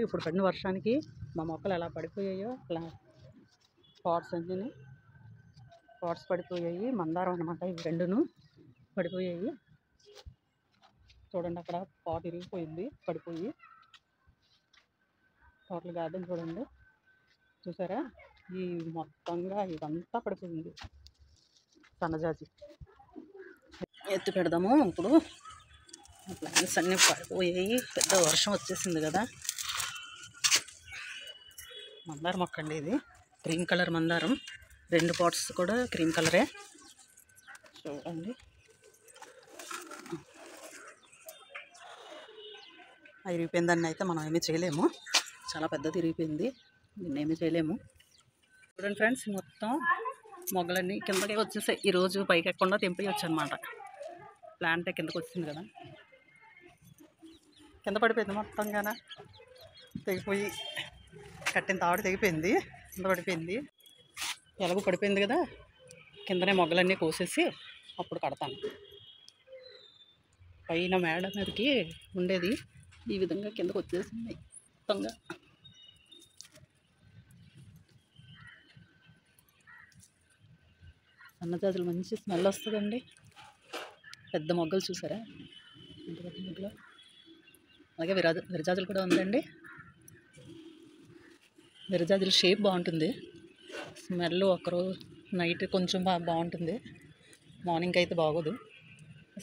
ఇప్పుడు పడిన వర్షానికి మా మొక్కలు ఎలా పడిపోయాయో అలా పాట్స్ పడిపోయాయి. మందారం అనమాట, ఇవి రెండును పడిపోయాయి. చూడండి, అక్కడ పాట్ ఇరిగిపోయింది పడిపోయి. టోటల్ గార్డెన్ చూడండి, చూసారా? ఈ మొత్తంగా ఇదంతా పడిపోయింది. సన్నజాజి ఎత్తి పెడదాము. ఇప్పుడు ప్లాంట్స్ అన్నీ పడిపోయాయి, పెద్ద వర్షం వచ్చేసింది కదా. మందారం మొక్క అండి ఇది, క్రీమ్ కలర్ మందారం. 2 పాట్స్ కూడా క్రీమ్ కలరే. చూడండి, ఇరిగిపోయిందాన్ని అయితే మనం ఏమీ చేయలేము. చాలా పెద్దది ఇరిగిపోయింది, దీన్ని ఏమీ చేయలేము. చూడండి ఫ్రెండ్స్, మొత్తం మొగ్గలన్నీ కిందకే వచ్చేసాయి. ఈరోజు పైకి ఎక్కకుండా తెంపేయచ్చు అనమాట. ప్లాంట్ కిందకు వచ్చింది కదా, కింద పడిపోయింది మొత్తంగాన. తెగిపోయి కట్టిన తాడు తెగిపోయింది, కింద పడిపోయింది. ఎలాగో పడిపోయింది కదా, కిందనే మొగ్గలన్నీ కోసేసి అప్పుడు కడతాను. పైన మేడ మీదకి ఉండేది ఈ విధంగా కిందకు వచ్చేసింది మొత్తంగా. సన్నజాజులు మంచి స్మెల్ వస్తుందండి. పెద్ద మొగ్గలు చూసారా, ఎంత పెద్ద మొగ్గలు. అలాగే విరజాజులు కూడా ఉందండి. విరజాజుల షేప్ బాగుంటుంది, స్మెల్ ఒకరోజు నైట్ కొంచెం బాగుంటుంది, మార్నింగ్ అయితే బాగోదు.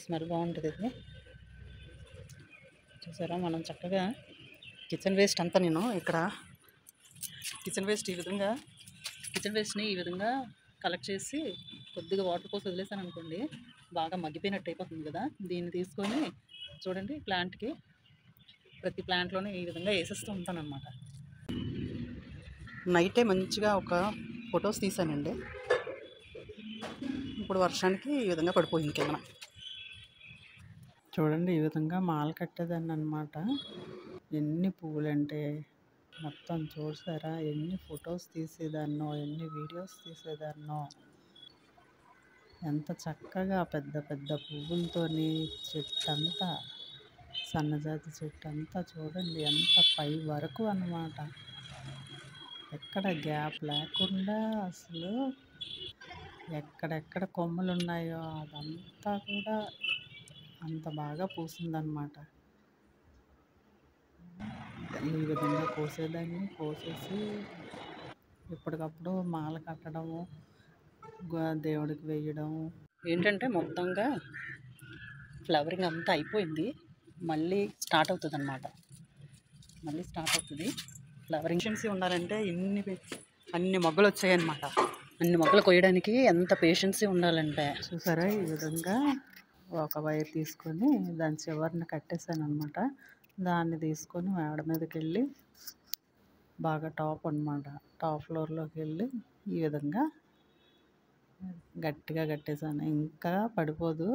స్మెల్ బాగుంటుంది ఇది. చూసారా, మనం చక్కగా కిచెన్ వేస్ట్ అంతా నేను ఇక్కడ కిచెన్ వేస్ట్ని ఈ విధంగా కలెక్ట్ చేసి కొద్దిగా వాటర్ పోసి వదిలేసాను అనుకోండి, బాగా మగ్గిపోయినట్టు అయిపోతుంది కదా. దీన్ని తీసుకొని చూడండి, ప్రతి ప్లాంట్లోనే ఈ విధంగా వేసేస్తూ ఉంటాను అనమాట. నైటే మంచిగా ఒక ఫొటోస్ తీసానండి. ఇప్పుడు వర్షానికి ఈ విధంగా పడిపోయింది కింద. చూడండి, ఈ విధంగా మాల కట్టేదాన్ని అనమాట. ఎన్ని పువ్వులంటే మొత్తం చూసారా, ఎన్ని ఫొటోస్ తీసేదాన్నో, ఎన్ని వీడియోస్ తీసేదాన్నో. ఎంత చక్కగా పెద్ద పెద్ద పువ్వులతో చెట్టు అంతా, సన్నజాతి చెట్టు అంతా చూడండి, ఎంత పై వరకు అన్నమాట. ఎక్కడ గ్యాప్ లేకుండా అసలు ఎక్కడెక్కడ కొమ్మలు ఉన్నాయో అదంతా కూడా అంత బాగా పూసిందన్నమాట. ఈ విధంగా కోసేసి ఎప్పటికప్పుడు మాల కట్టడము, దేవుడికి వేయడం. ఏంటంటే మొత్తంగా ఫ్లవరింగ్ అంతా అయిపోయింది, మళ్ళీ స్టార్ట్ అవుతుంది అనమాట. ఫ్లవరింగ్ ఉండాలంటే అన్ని మొగ్గలు వచ్చాయన్నమాట. అన్ని మొగ్గలు కొయ్యడానికి ఎంత పేషెన్సీ ఉండాలంటే. చూసారా, ఈ విధంగా ఒక వైర్ తీసుకొని దాని చివరిని కట్టేసాను అనమాట. దాన్ని తీసుకొని మేడ మీదకి వెళ్ళి బాగా టాప్ ఫ్లోర్లోకి వెళ్ళి ఈ విధంగా గట్టిగా కట్టేసాను. ఇంకా పడిపోదు,